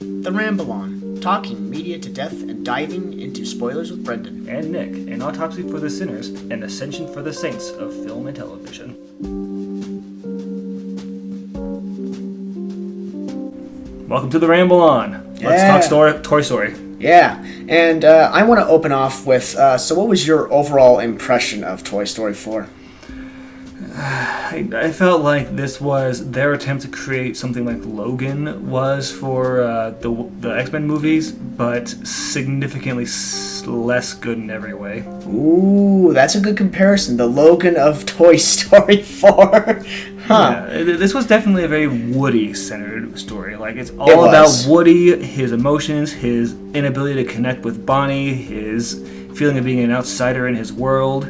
The Ramble On, talking media to death and diving into spoilers with Brendan. And Nick, an autopsy for the sinners, an ascension for the saints of film and television. Welcome to the Ramble On. Let's talk Toy Story. Yeah, and I want to open off with, so what was your overall impression of Toy Story 4? I felt like this was their attempt to create something like Logan was for the X-Men movies, but significantly less good in every way. Ooh, that's a good comparison. The Logan of Toy Story 4. Huh. Yeah, this was definitely a very Woody-centered story. Like, it's all about Woody, his emotions, his inability to connect with Bonnie, his feeling of being an outsider in his world,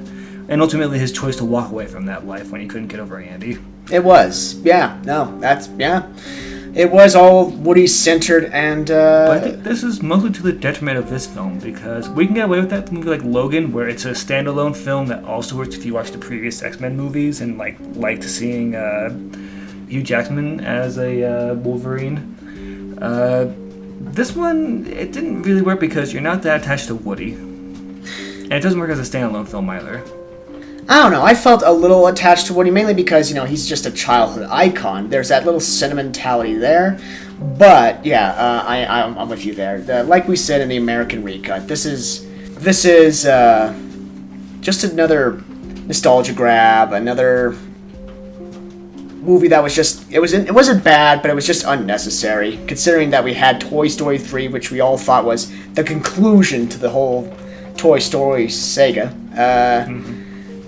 and ultimately his choice to walk away from that life when he couldn't get over Andy. It was. Yeah. No, that's... Yeah. It was all Woody-centered and... But I think this is mostly to the detriment of this film, because we can get away with that with a movie like Logan, where it's a standalone film that also works if you watch the previous X-Men movies and liked seeing Hugh Jackman as a Wolverine. This one, it didn't really work because you're not that attached to Woody. And it doesn't work as a standalone film either. I don't know. I felt a little attached to Woody, mainly because, he's just a childhood icon. There's that little sentimentality there. But, yeah, I'm with you there. Like we said in the American recut, this is just another nostalgia grab, another movie that was just... It wasn't bad, but it was just unnecessary, considering that we had Toy Story 3, which we all thought was the conclusion to the whole Toy Story saga.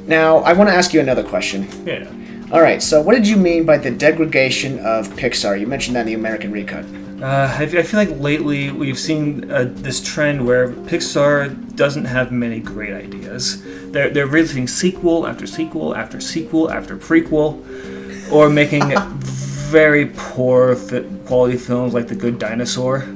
Now, I want to ask you another question. Yeah. Alright, so what did you mean by the degradation of Pixar? You mentioned that in the American recut. I feel like lately we've seen this trend where Pixar doesn't have many great ideas. They're releasing sequel after sequel after sequel after prequel, or making very poor quality films like The Good Dinosaur.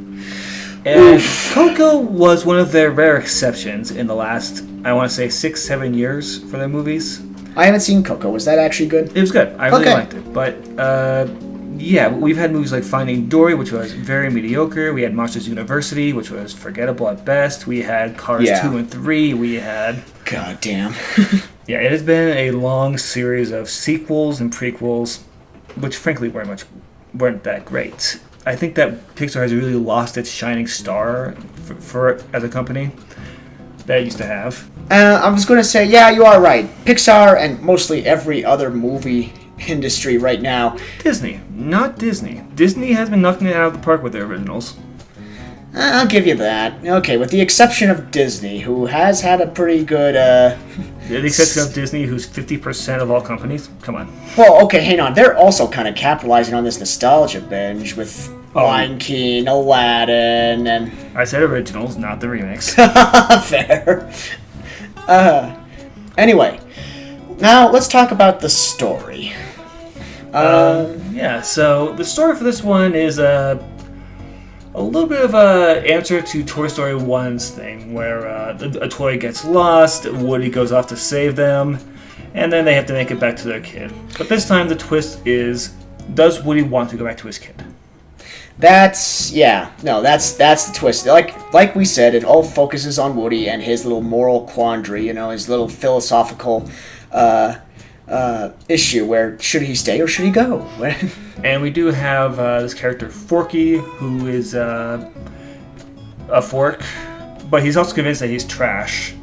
And Coco was one of their rare exceptions in the last, I want to say, 6-7 years for their movies. I haven't seen Coco. Was that actually good? It was good. I really liked it. But, yeah, we've had movies like Finding Dory, which was very mediocre. We had Monsters University, which was forgettable at best. We had Cars 2 and 3. We had... God damn. Yeah, it has been a long series of sequels and prequels, which frankly weren't that great. I think that Pixar has really lost its shining star for as a company that it used to have. I was going to say, yeah, you are right. Pixar and mostly every other movie industry right now. Disney, not Disney. Disney has been knocking it out of the park with their originals. I'll give you that. Okay, with the exception of Disney, who has had a pretty good... The exception of Disney, who's 50% of all companies? Come on. Well, okay, hang on. They're also kind of capitalizing on this nostalgia binge with Lion King, Aladdin, and... I said originals, not the remix. Fair. Anyway, now let's talk about the story. Yeah, so the story for this one is a little bit of a answer to Toy Story 1's thing, where a toy gets lost, Woody goes off to save them, and then they have to make it back to their kid. But this time the twist is, does Woody want to go back to his kid? That's the twist. Like we said, it all focuses on Woody and his little moral quandary, his little philosophical issue where should he stay or should he go? And we do have this character Forky, who is a fork, but he's also convinced that he's trash.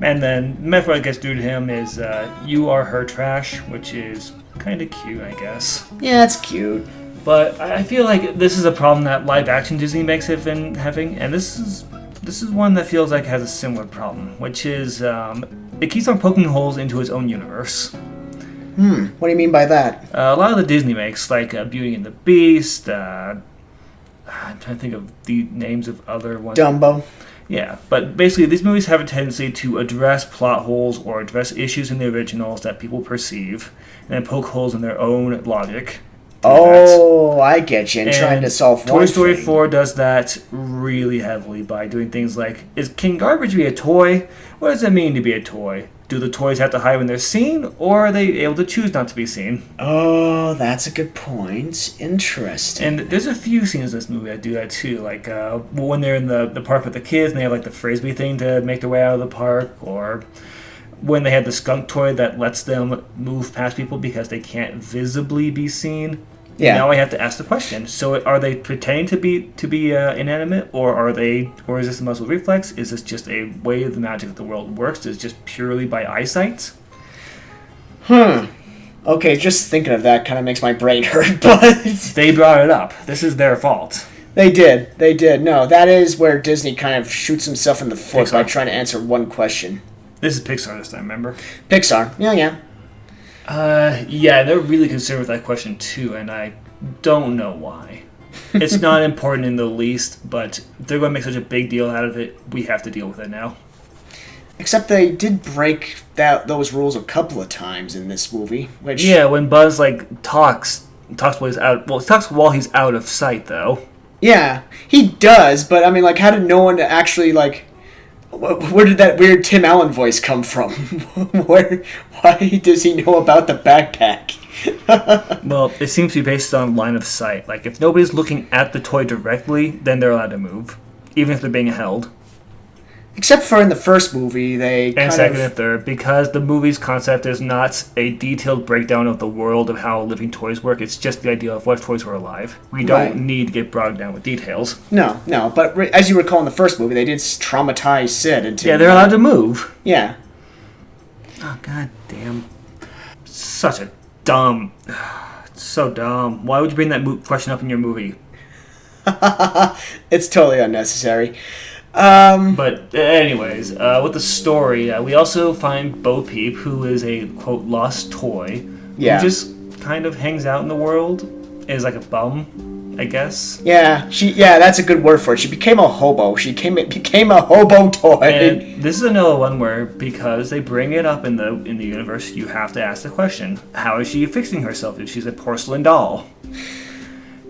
And then the metaphor that gets through to him is you are her trash, which is kind of cute, I guess. Yeah, it's cute. But I feel like this is a problem that live action Disney makes have been having, and this is one that feels like has a similar problem, which is it keeps on poking holes into its own universe. What do you mean by that? A lot of the Disney makes, like Beauty and the Beast, I'm trying to think of the names of other ones. Dumbo. Yeah, but basically these movies have a tendency to address plot holes or address issues in the originals that people perceive, and then poke holes in their own logic. Oh, I get you. And trying to solve one Toy Story thing. 4 does that really heavily by doing things like, can garbage be a toy? What does it mean to be a toy? Do the toys have to hide when they're seen, or are they able to choose not to be seen? Oh, that's a good point. Interesting. And there's a few scenes in this movie that do that too, like when they're in the park with the kids and they have like the frisbee thing to make their way out of the park, or when they have the skunk toy that lets them move past people because they can't visibly be seen. Yeah. Now I have to ask the question. So are they pretending to be inanimate, or is this a muscle reflex? Is this just a way the magic of the world works? Is it just purely by eyesight? Okay, just thinking of that kind of makes my brain hurt, but... They brought it up. This is their fault. They did. No, that is where Disney kind of shoots himself in the foot by Pixar. trying to answer one question. This is Pixar this time, remember? Pixar. Yeah. Yeah, they're really concerned with that question too, and I don't know why. It's not important in the least, but if they're going to make such a big deal out of it, we have to deal with it now. Except they did break those rules a couple of times in this movie, which... Yeah, when Buzz talks while he's out. Well, he talks while he's out of sight, though. Yeah, he does, but I mean, how did no one actually where did that weird Tim Allen voice come from? Why does he know about the backpack? Well, it seems to be based on line of sight. Like, if nobody's looking at the toy directly, then they're allowed to move, even if they're being held. Except for in the first movie, And second and third, because the movie's concept is not a detailed breakdown of the world of how living toys work. It's just the idea of what toys were alive. We don't need to get bogged down with details. No, but as you recall in the first movie, they did traumatize Sid into... Yeah, they're allowed to move. Yeah. Oh, god damn. Such a dumb... So dumb. Why would you bring that question up in your movie? It's totally unnecessary. But anyways, with the story, we also find Bo Peep, who is a, quote, lost toy. Yeah. Who just kind of hangs out in the world, is like a bum, I guess. Yeah, that's a good word for it. She became a hobo. She became a hobo toy. And this is another one where, because they bring it up in the universe, you have to ask the question, how is she fixing herself if she's a porcelain doll?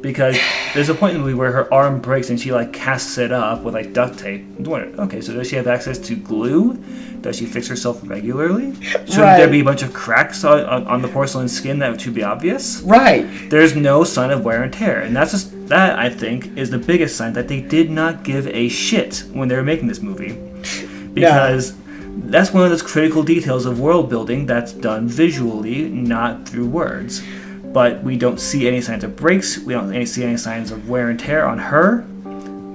Because there's a point in the movie where her arm breaks and she casts it up with duct tape. Okay, so does she have access to glue? Does she fix herself regularly? Shouldn't there be a bunch of cracks on the porcelain skin that should be obvious? Right. There's no sign of wear and tear, and that I think is the biggest sign that they did not give a shit when they were making this movie, because that's one of those critical details of world building that's done visually, not through words. But we don't see any signs of breaks. We don't see any signs of wear and tear on her.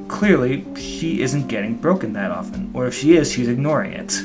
Clearly, she isn't getting broken that often. Or if she is, she's ignoring it.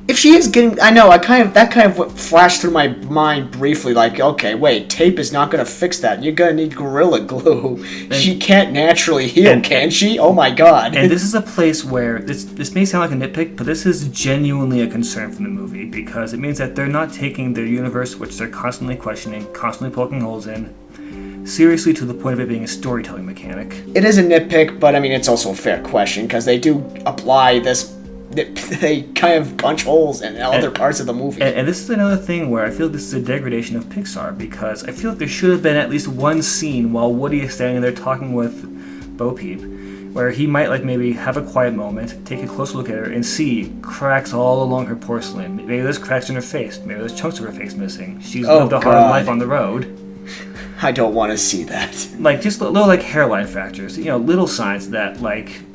If she is getting... I know, that kind of flashed through my mind briefly, okay, wait, tape is not going to fix that. You're going to need Gorilla Glue. She can't naturally heal, can she? Oh my god. And this is a place where... This may sound like a nitpick, but this is genuinely a concern from the movie, because it means that they're not taking their universe, which they're constantly questioning, constantly poking holes in, seriously to the point of it being a storytelling mechanic. It is a nitpick, but I mean, it's also a fair question, because they do apply this... They kind of punch holes in other parts of the movie. And this is another thing where I feel this is a degradation of Pixar, because I feel like there should have been at least one scene while Woody is standing there talking with Bo Peep, where he might maybe have a quiet moment, take a close look at her, and see cracks all along her porcelain. Maybe there's cracks in her face. Maybe there's chunks of her face missing. She's lived a hard life on the road. I don't want to see that. Just little hairline fractures, little signs that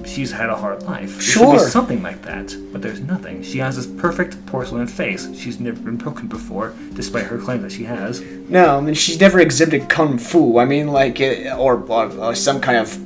she's had a hard life. There Sure. should be something like that, but there's nothing. She has this perfect porcelain face. She's never been broken before, despite her claim that she has. No, I mean, she's never exhibited kung fu. I mean, or some kind of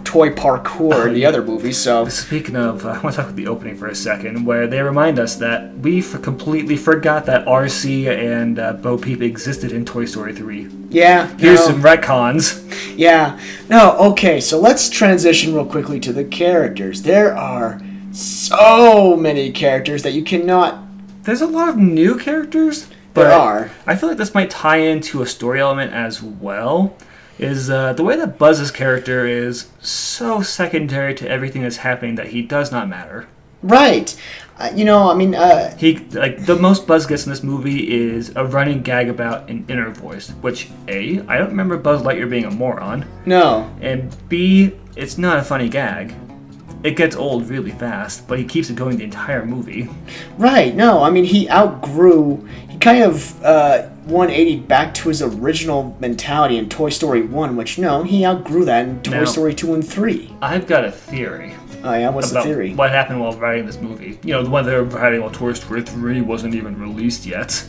toy parkour in the other movies, so... Speaking of, I want to talk about the opening for a second, where they remind us that we completely forgot that RC and Bo Peep existed in Toy Story 3. Yeah. Here's some retcons. Yeah. No, okay, so let's transition real quickly to the characters. There are so many characters that you cannot... There's a lot of new characters. There are. I feel like this might tie into a story element as well. Is the way that Buzz's character is so secondary to everything that's happening that he does not matter. Right. He the most Buzz gets in this movie is a running gag about an inner voice, which A, I don't remember Buzz Lightyear being a moron. No. And B, it's not a funny gag. it gets old really fast, but he keeps it going the entire movie. Right, no, I mean, he kind of 180 back to his original mentality in Toy Story 1, which, no, he outgrew that in Toy Story 2 and 3. I've got a theory. Oh, yeah, what's the theory? What happened while writing this movie. You know, the one they were writing while Toy Story 3 wasn't even released yet.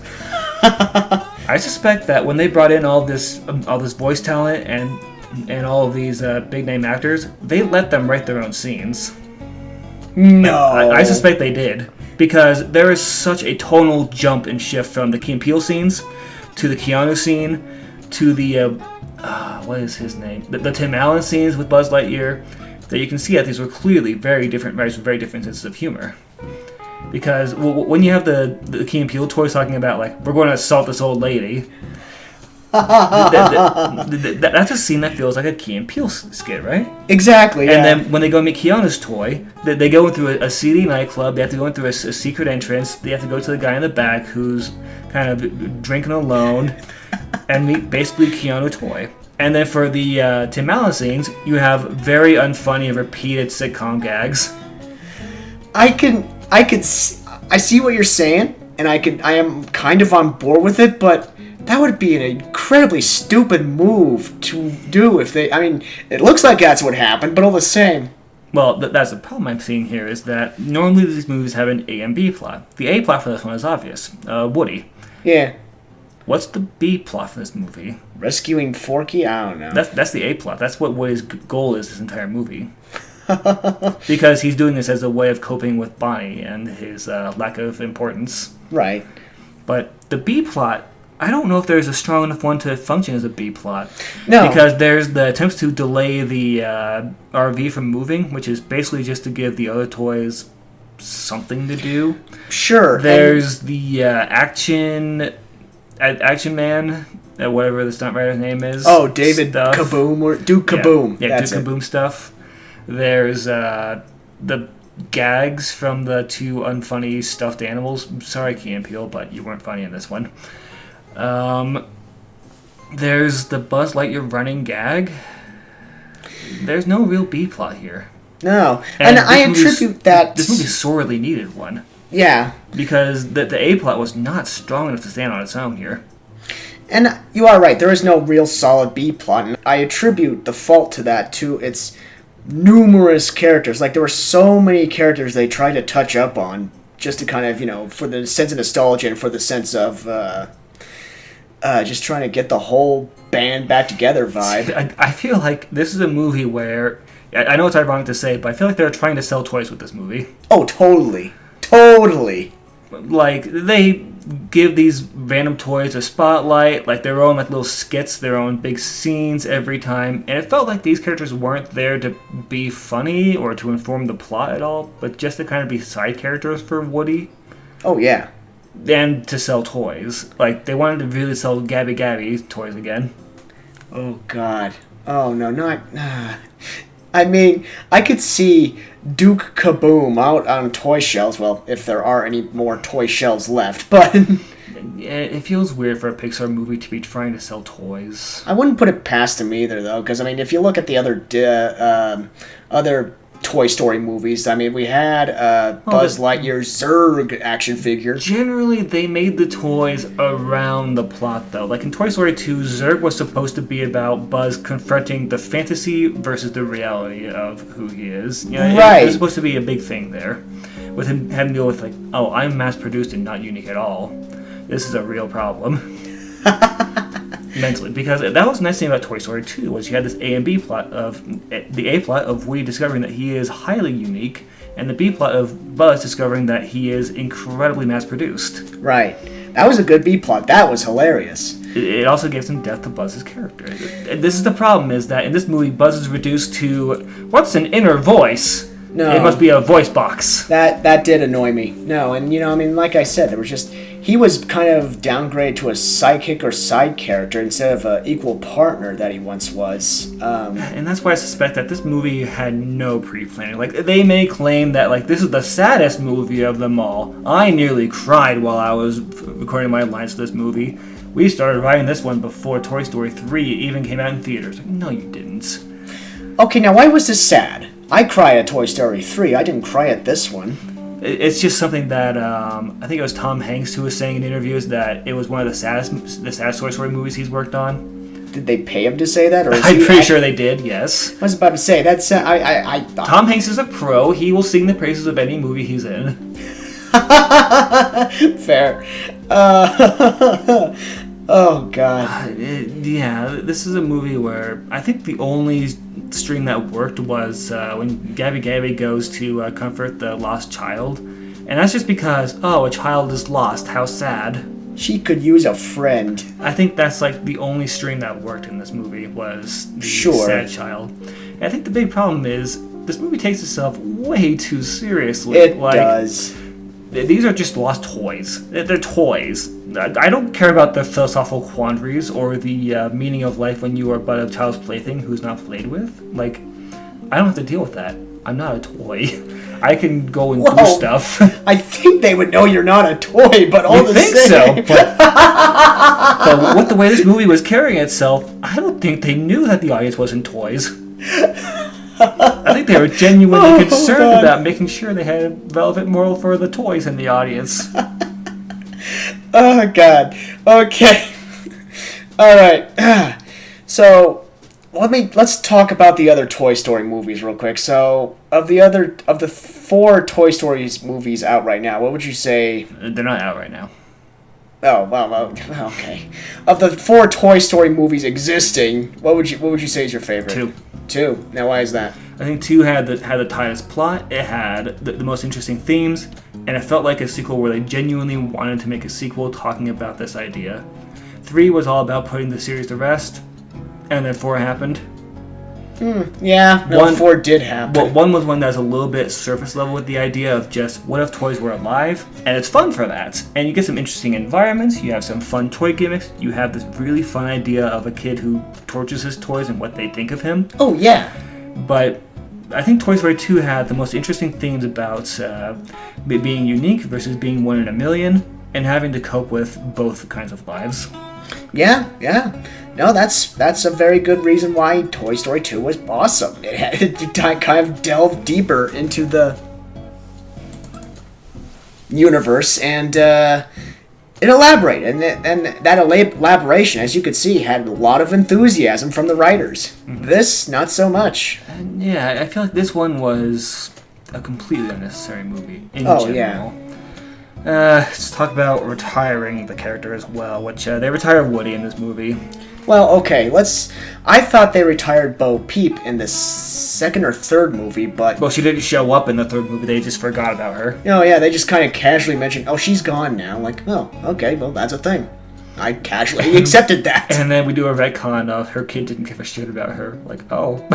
I suspect that when they brought in all this voice talent and all of these big-name actors, they let them write their own scenes. No. I suspect they did. Because there is such a tonal jump and shift from the Key and Peele scenes to the Keanu scene to the, what is his name? The Tim Allen scenes with Buzz Lightyear, that you can see that these were clearly very different writers with very different senses of humor. Because when you have the Key and Peele toys talking about, like, we're going to assault this old lady, that's a scene that feels like a Key and Peele skit, right? Exactly, yeah. And then when they go meet Keanu's toy, they go through a seedy nightclub, they have to go in through a secret entrance, they have to go to the guy in the back who's kind of drinking alone, and meet basically Keanu toy. And then for the Tim Allen scenes, you have very unfunny repeated sitcom gags. I see what you're saying, and I am kind of on board with it, but that would be an incredibly stupid move to do if they... I mean, it looks like that's what happened, but all the same. Well, that's the problem I'm seeing here, is that normally these movies have an A and B plot. The A plot for this one is obvious. Woody. Yeah. What's the B plot for this movie? Rescuing Forky? I don't know. That's the A plot. That's what Woody's goal is this entire movie. Because he's doing this as a way of coping with Bonnie and his lack of importance. Right. But the B plot... I don't know if there's a strong enough one to function as a B plot. No. Because there's the attempts to delay the RV from moving, which is basically just to give the other toys something to do. Sure. There's the Action Man, whatever the stunt writer's name is. Oh, David stuff. Kaboom or Duke Kaboom. Yeah, That's Duke Kaboom stuff. There's the gags from the two unfunny stuffed animals. Sorry, Key and Peele, but you weren't funny in this one. There's the Buzz Lightyear running gag. There's no real B plot here. No, and I attribute that... This movie sorely needed one. Yeah. Because the A plot was not strong enough to stand on its own here. And you are right, there is no real solid B plot, and I attribute the fault to that to its numerous characters. Like, there were so many characters they tried to touch up on, just to kind of, you know, for the sense of nostalgia and for the sense of... just trying to get the whole band back together vibe. I feel like this is a movie where... I know it's ironic to say, but I feel like they're trying to sell toys with this movie. Oh, totally. Totally. Like, they give these random toys a spotlight, like their own like little skits, their own big scenes every time, and it felt like these characters weren't there to be funny or to inform the plot at all, but just to kind of be side characters for Woody. Oh, yeah. And to sell toys. Like, they wanted to really sell Gabby Gabby toys again. Oh, God. Oh, no, not... I mean, I could see Duke Kaboom out on toy shelves. Well, if there are any more toy shelves left, but... It feels weird for a Pixar movie to be trying to sell toys. I wouldn't put it past them either, though, because, I mean, if you look at the other Toy Story movies, I mean, we had Buzz Lightyear's Zurg action figure. Generally, they made the toys around the plot, though. Like in Toy Story 2, Zurg was supposed to be about Buzz confronting the fantasy versus the reality of who he is. You know, right. It was supposed to be a big thing there. With him having to deal with, like, oh, I'm mass-produced and not unique at all. This is a real problem. Mentally, because that was the nice thing about Toy Story 2 was you had this A and B plot of the A plot of Woody discovering that he is highly unique, and the B plot of Buzz discovering that he is incredibly mass-produced. Right. That was a good B plot. That was hilarious. It also gave some depth to Buzz's character. This is the problem: is that in this movie, Buzz is reduced to what's an inner voice? No, it must be a voice box. That did annoy me. No, and you know, I mean, like I said, there was just he was kind of downgraded to a sidekick or side character instead of an equal partner that he once was. And that's why I suspect that this movie had no pre-planning. Like, they may claim that, like, this is the saddest movie of them all. I nearly cried while I was recording my lines for this movie. We started writing this one before Toy Story 3 even came out in theaters. Like, no, you didn't. Okay, now why was this sad? I cry at Toy Story 3. I didn't cry at this one. It's just something that I think it was Tom Hanks who was saying in interviews that it was one of the saddest Toy Story movies he's worked on. Did they pay him to say that? Or I'm pretty sure they did, yes. I was about to say, that's... I thought... Tom Hanks is a pro. He will sing the praises of any movie he's in. Fair. Oh, God. Yeah, this is a movie where I think the only string that worked was when Gabby goes to comfort the lost child. And that's just because, a child is lost. How sad. She could use a friend. I think that's like the only string that worked in this movie was the sad child. And I think the big problem is this movie takes itself way too seriously. It does. These are just lost toys. They're toys. I don't care about the philosophical quandaries or the meaning of life when you are but a child's plaything who's not played with. Like, I don't have to deal with that. I'm not a toy. I can go and do stuff. I think they would know you're not a toy, but all the same. I think so. But with the way this movie was carrying itself, I don't think they knew that the audience wasn't toys. I think they were genuinely concerned about making sure they had a relevant moral for the toys in the audience. Oh, God. Okay. All right. So... Let's talk about the other Toy Story movies real quick. So, of the 4 Toy Story movies out right now, what would you say? They're not out right now. Oh, well, okay. Of the 4 Toy Story movies existing, what would you say is your favorite? 2. Now, why is that? I think 2 had the tightest plot. It had the most interesting themes, and it felt like a sequel where they genuinely wanted to make a sequel talking about this idea. 3 was all about putting the series to rest. And then 4 happened. Yeah, no, 4 did happen. Well, 1 was one that's a little bit surface level with the idea of just, what if toys were alive? And it's fun for that. And you get some interesting environments, you have some fun toy gimmicks, you have this really fun idea of a kid who tortures his toys and what they think of him. Oh, yeah. But I think Toy Story 2 had the most interesting themes about being unique versus being one in a million, and having to cope with both kinds of lives. Yeah. No, that's a very good reason why Toy Story 2 was awesome. It had to kind of delve deeper into the universe and it elaborated. And that elaboration, as you could see, had a lot of enthusiasm from the writers. Mm-hmm. This, not so much. Yeah, I feel like this one was a completely unnecessary movie in general. Yeah. Let's talk about retiring the character as well, which they retire Woody in this movie. Well, okay, I thought they retired Bo Peep in the 2nd or 3rd movie, but... Well, she didn't show up in the 3rd movie, they just forgot about her. Oh, yeah, they just kind of casually mentioned, oh, she's gone now. Like, oh, okay, well, that's a thing. I casually accepted that. And then we do a retcon of her kid didn't give a shit about her. Like, oh.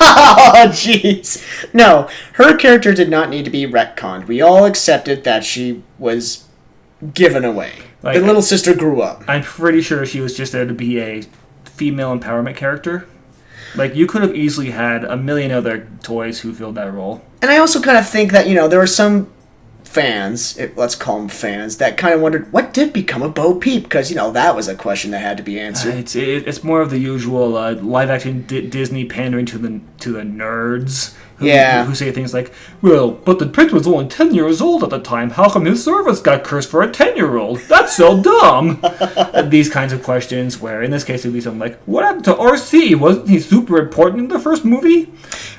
Oh, jeez. No, her character did not need to be retconned. We all accepted that she was given away. Like, the little sister grew up. I'm pretty sure she was just there to be a female empowerment character. Like, you could have easily had a million other toys who filled that role. And I also kind of think that, there were some fans, let's call them fans, that kind of wondered, what did become of Bo Peep? Because, that was a question that had to be answered. It's more of the usual live-action Disney pandering to the nerds who say things like, well, but the prince was only 10 years old at the time. How come his service got cursed for a 10-year-old? That's so dumb! These kinds of questions where, in this case, it would be something like, what happened to R.C.? Wasn't he super important in the first movie?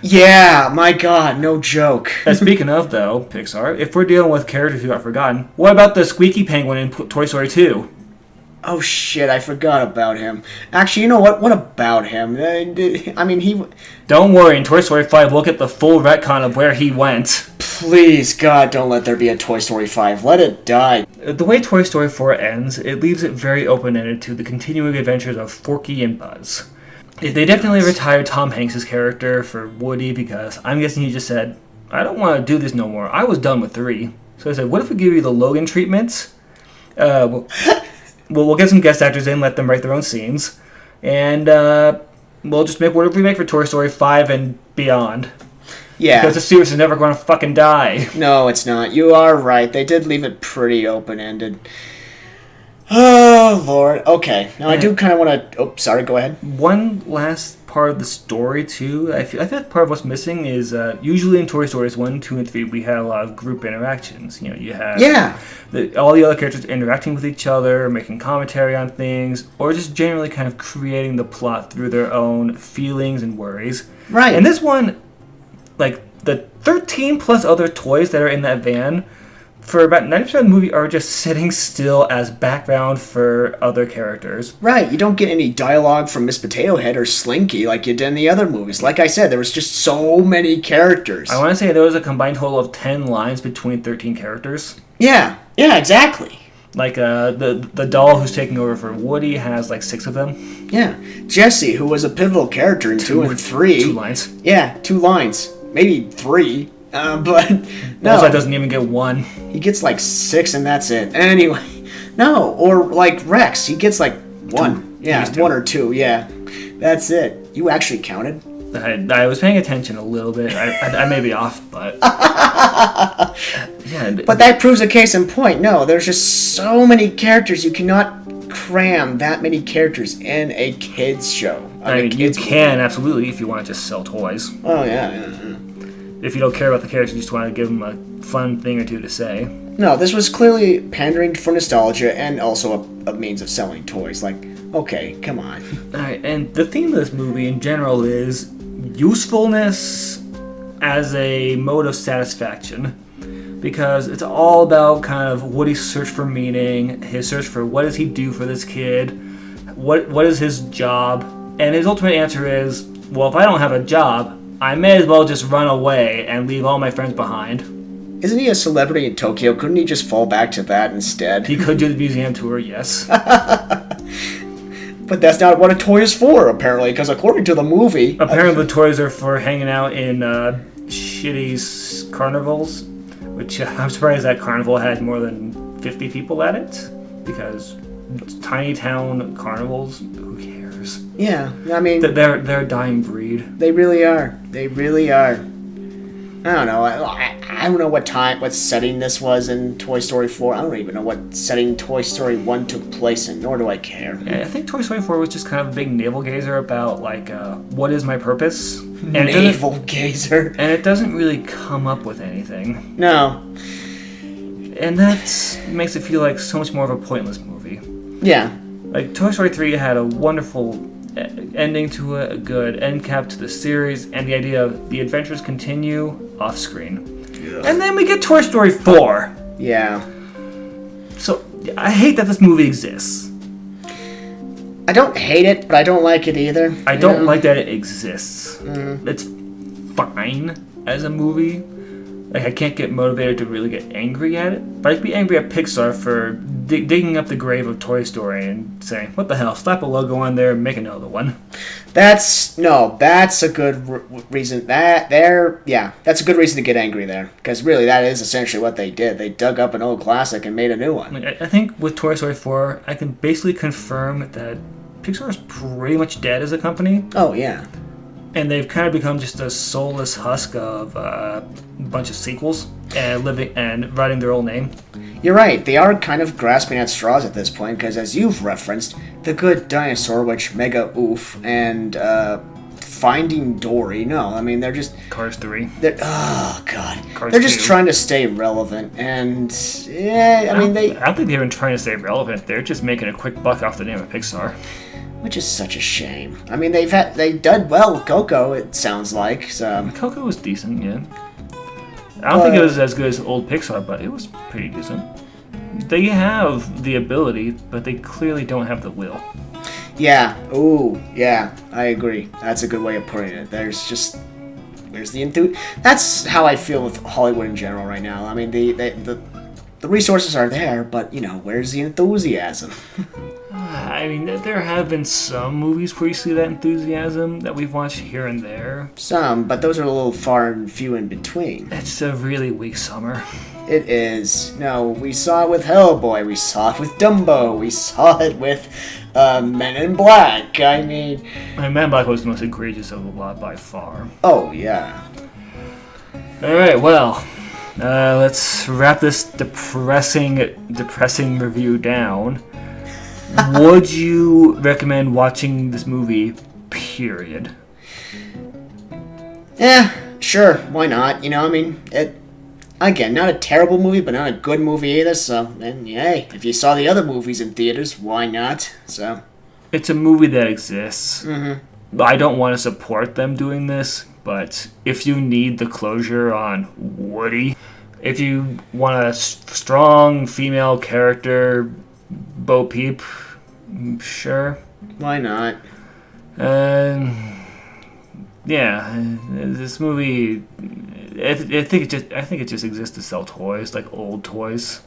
Yeah, my god, no joke. And speaking of, though, Pixar, if we're dealing with characters who got forgotten, what about the squeaky penguin in Toy Story 2? Oh shit, I forgot about him. Actually, you know what? What about him? I mean, he... Don't worry, in Toy Story 5, we'll get the full retcon of where he went. Please, God, don't let there be a Toy Story 5. Let it die. The way Toy Story 4 ends, it leaves it very open-ended to the continuing adventures of Forky and Buzz. They definitely retired Tom Hanks' character for Woody because I'm guessing he just said, I don't want to do this no more. I was done with 3. So I said, what if we give you the Logan treatment? We'll get some guest actors in, let them write their own scenes, and we'll just make whatever we make for Toy Story 5 and beyond. Yeah. Because the series is never going to fucking die. No, it's not. You are right. They did leave it pretty open-ended. Oh, Lord. Okay. Now, I do kind of want to... Oh, sorry. Go ahead. One last part of the story, too. I feel like part of what's missing is usually in Toy Stories 1, 2, and 3, we had a lot of group interactions. You know, you have all the other characters interacting with each other, making commentary on things, or just generally kind of creating the plot through their own feelings and worries. Right. And this one, like, the 13 plus other toys that are in that van, for about 90% of the movie, are just sitting still as background for other characters. Right, you don't get any dialogue from Miss Potato Head or Slinky like you did in the other movies. Like I said, there was just so many characters. I want to say there was a combined total of 10 lines between 13 characters. Yeah, exactly. Like, the doll who's taking over for Woody has, like, 6 of them. Yeah, Jessie, who was a pivotal character in 2 and 3. 2 lines. Yeah, 2 lines. Maybe 3. But no. Also, doesn't even get 1. He gets like 6 and that's it. Anyway, no, or like Rex, he gets like 1. 2. Yeah, 1 or 2. Yeah, that's it. You actually counted. I was paying attention a little bit. I may be off, but yeah. But that proves a case in point. No, there's just so many characters. You cannot cram that many characters in a kids show. I mean, you can absolutely if you want to just sell toys. Oh yeah. If you don't care about the characters, you just want to give them a fun thing or two to say. No, this was clearly pandering for nostalgia and also a means of selling toys. Like, okay, come on. Alright, and the theme of this movie in general is usefulness as a mode of satisfaction. Because it's all about kind of Woody's search for meaning, his search for what does he do for this kid, what is his job, and his ultimate answer is, well, if I don't have a job, I may as well just run away and leave all my friends behind. Isn't he a celebrity in Tokyo? Couldn't he just fall back to that instead? He could do the museum tour, yes. But that's not what a toy is for, apparently, because according to the movie... Apparently the toys are for hanging out in shitty carnivals, which I'm surprised that carnival had more than 50 people at it, because tiny town carnivals, who cares? Yeah, I mean... They're a dying breed. They really are. They really are. I don't know. I don't know what setting this was in Toy Story 4. I don't even know what setting Toy Story 1 took place in, nor do I care. Yeah, I think Toy Story 4 was just kind of a big navel-gazer about, like, what is my purpose? And navel-gazer. And it doesn't really come up with anything. No. And that makes it feel like so much more of a pointless movie. Yeah. Like, Toy Story 3 had a wonderful ending to it, a good end cap to the series, and the idea of the adventures continue off-screen. Yeah. And then we get Toy Story 4. Yeah. So, I hate that this movie exists. I don't hate it, but I don't like it either. I don't like that it exists. It's fine as a movie. Like, I can't get motivated to really get angry at it. But I can be angry at Pixar for digging up the grave of Toy Story and saying, what the hell, slap a logo on there and make another one. That's a good reason. That's a good reason to get angry there. Because really, that is essentially what they did. They dug up an old classic and made a new one. Like, I think with Toy Story 4, I can basically confirm that Pixar is pretty much dead as a company. Oh, yeah. And they've kind of become just a soulless husk of a bunch of sequels and writing their own name. You're right. They are kind of grasping at straws at this point because, as you've referenced, The Good Dinosaur, which mega oof, and Finding Dory. No, I mean they're just Cars 3. Oh god, Cars they're just 2. trying to stay relevant, and yeah, I don't think they're even trying to stay relevant. They're just making a quick buck off the name of Pixar. Which is such a shame. I mean, they done well with Coco. It sounds like so. Coco was decent, yeah. I don't think it was as good as old Pixar, but it was pretty decent. They have the ability, but they clearly don't have the will. Yeah. Ooh. Yeah. I agree. That's a good way of putting it. There's the enthusiasm. That's how I feel with Hollywood in general right now. I mean, the resources are there, but where's the enthusiasm? I mean, there have been some movies where you see that enthusiasm that we've watched here and there. Some, but those are a little far and few in between. It's a really weak summer. It is. No, we saw it with Hellboy, we saw it with Dumbo, we saw it with Men in Black. I mean... Men in Black was the most egregious of the lot by far. Oh, yeah. Alright, well, let's wrap this depressing review down. Would you recommend watching this movie, period? Yeah, sure, why not? I mean, again, not a terrible movie, but not a good movie either, so, and hey, if you saw the other movies in theaters, why not? So. It's a movie that exists. Mm-hmm. I don't want to support them doing this, but if you need the closure on Woody, if you want a strong female character, Bo Peep, sure. Why not? Yeah, this movie. I think it just exists to sell toys, like old toys.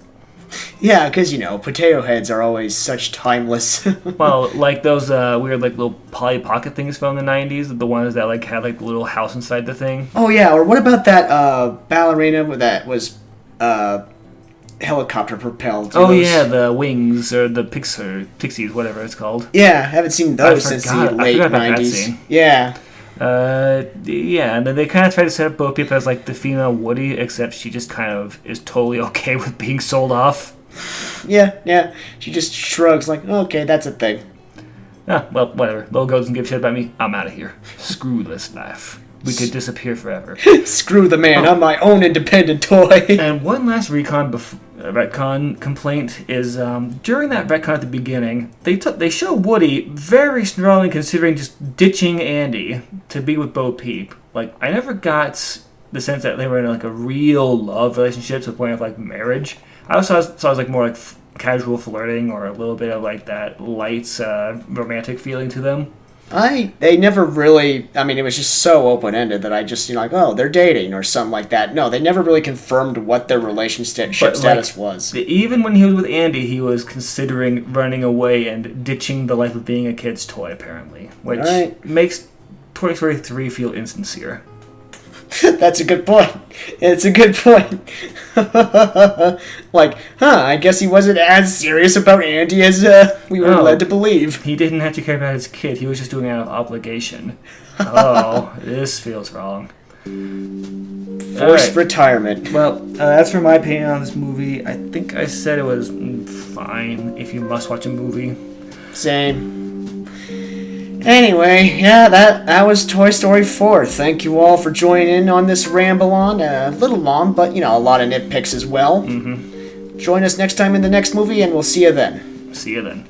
Yeah, because, potato heads are always such timeless. Well, like those weird, like, little Polly Pocket things from the 90s, the ones that, like, had, like, the little house inside the thing. Oh, yeah, or what about that ballerina that was helicopter propelled? Yeah, the Wings, or the Pixies, whatever it's called. Yeah, I haven't seen those since the late 90s. Yeah. Yeah, and then they kind of try to set up Bo Peep as, like, the female Woody, except she just kind of is totally okay with being sold off. Yeah. She just shrugs like, okay, that's a thing. Well, whatever. Lil Goat doesn't give a shit about me. I'm out of here. Screw this life. We could disappear forever. Screw the man. I'm my own independent toy. And one last retcon complaint is during that retcon at the beginning, they show Woody very strongly considering just ditching Andy to be with Bo Peep. Like, I never got the sense that they were in, like, a real love relationship to the point of, like, marriage. I also saw it as, like, more like casual flirting or a little bit of, like, that light romantic feeling to them. They never really, I mean, it was just so open-ended that I just, like, oh, they're dating or something like that. No, they never really confirmed what their relationship status was. Even when he was with Andy, he was considering running away and ditching the life of being a kid's toy, apparently. Which makes Toy Story 3 feel insincere. That's a good point. It's a good point. Like, I guess he wasn't as serious about Andy as we were led to believe. He didn't have to care about his kid. He was just doing it out of obligation. Oh, this feels wrong. Forced retirement. Well, that's for my opinion on this movie. I think I said it was fine if you must watch a movie. Same. Anyway, yeah, that was Toy Story 4. Thank you all for joining in on this Ramble On. A little long, but, a lot of nitpicks as well. Mm-hmm. Join us next time in the next movie, and we'll see you then. See you then.